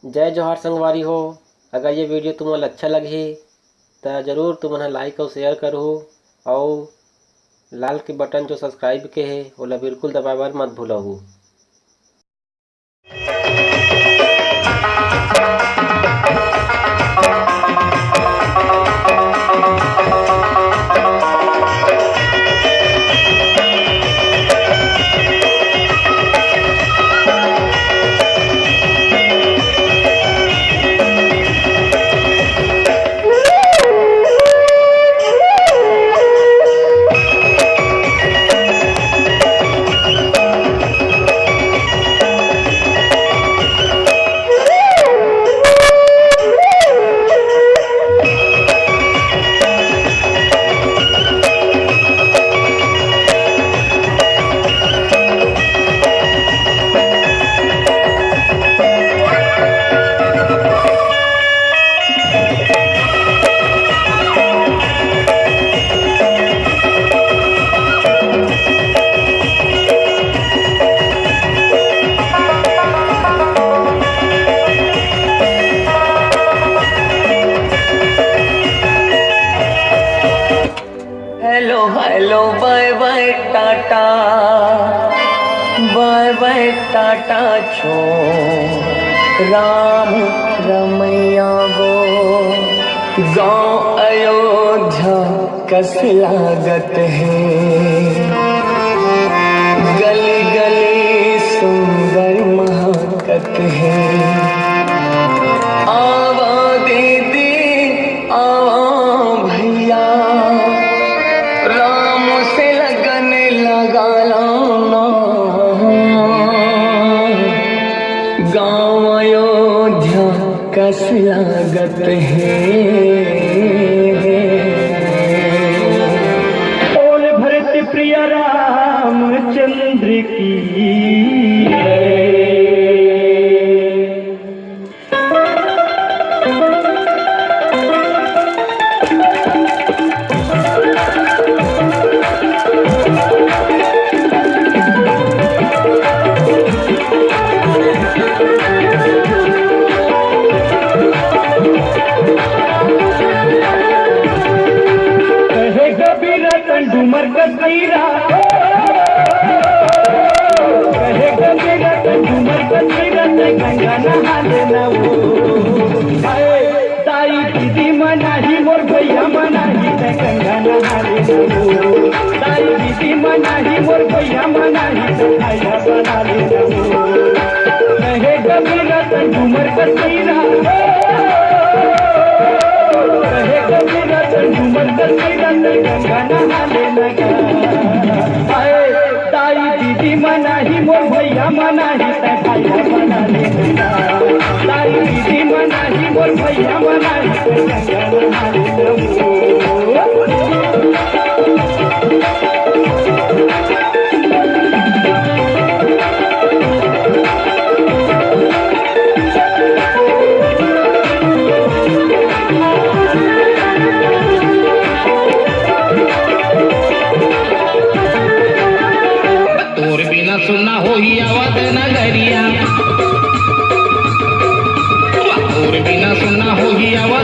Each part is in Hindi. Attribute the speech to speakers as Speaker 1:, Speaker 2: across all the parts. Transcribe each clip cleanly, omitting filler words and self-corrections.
Speaker 1: जय जोहार संगवारी हो। अगर ये वीडियो तुम्हें अच्छा लगी तो ज़रूर तुमने लाइक और शेयर करो और लाल के बटन जो सब्सक्राइब के है ओला बिल्कुल दबावर मत भूलहु।
Speaker 2: Hello hello bye bye tata, bye bye tata छो राम रमैया गो। गाँव अयोध्या कस लागत है, गली गली सुंदर महकत है। आवा दीदी आवा भैया, राम से लगन लगा लाना। गाँव अयोध्या कस लागत है।
Speaker 3: बोल भरत प्रिय रामचंद्र की डूमर कसीरा कहे कबीरा डूमर कसीरा से गंगा नहा लेना वो। ताई दीदी मनाही मोर भैया मनाही से गंगा नहा लेना वो। ताई दीदी मनाही मोर भैया मनाही से खाया बना लेना वो। कहे कबीरा डूमर कसीरा कहे कबीरा डूमर कसीरा से गंगा नहा लेना। ताई दीदी मनाही मोर भैया मनाही से खाया बना लेना। ताई दीदी मनाही मोर भैया मनाही से गंगा नहा लेना।
Speaker 4: सुना हो ही आवाज नगरिया, और बिना सुना हो ही आवाज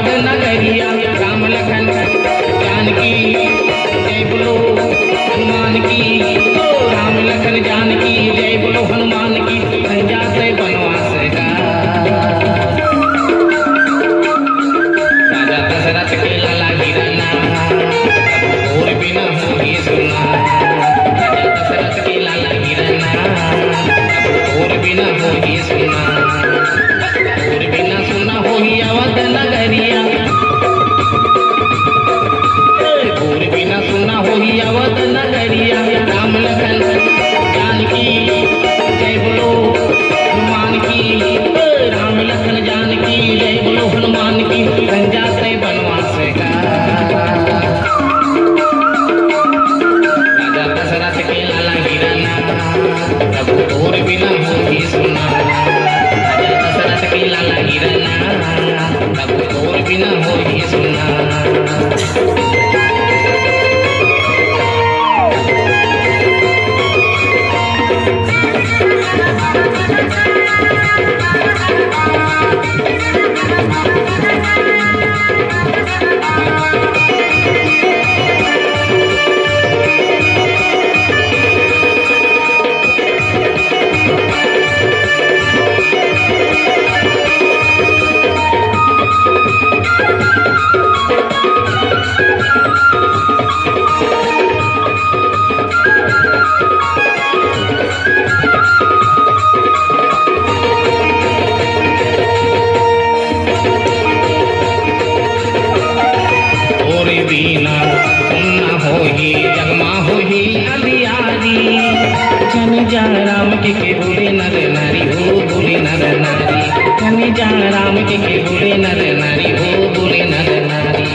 Speaker 4: जाने जा राम के बोले नर नारी हो बोले नर नारी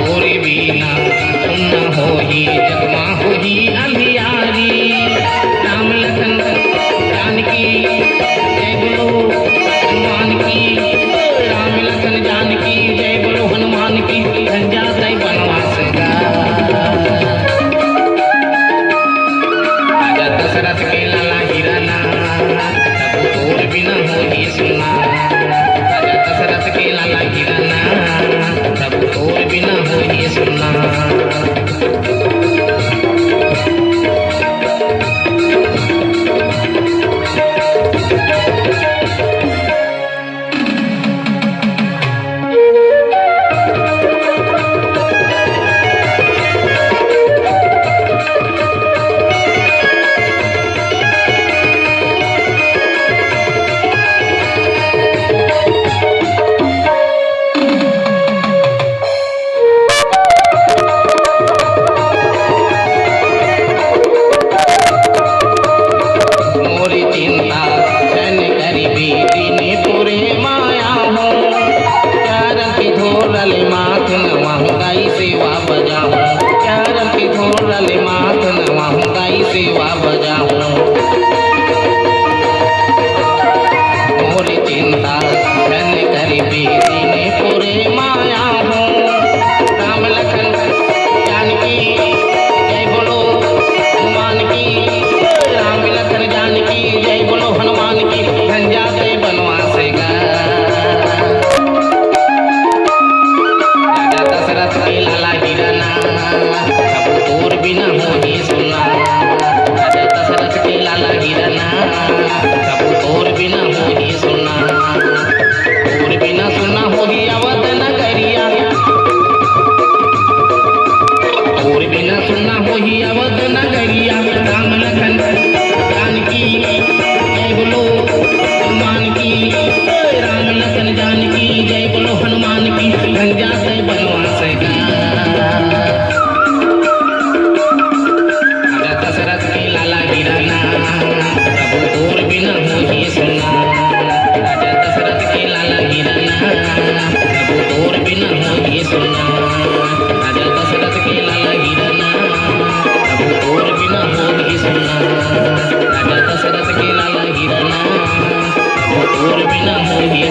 Speaker 4: गोरी बीना सुनना हो ही जगमा हो ही अंधियारी राम लखन जानकी जय बोलो हनुमान की राम लखन जानकी जय बोलो हनुमान की धंजा तय बनवास का राजा दशरथ के लाला हिराना तब तोर बिना हो ही सुना राजा दशरथ के लाला हिराना तब तोर बिना हो ही सुना
Speaker 3: और बिना हो ये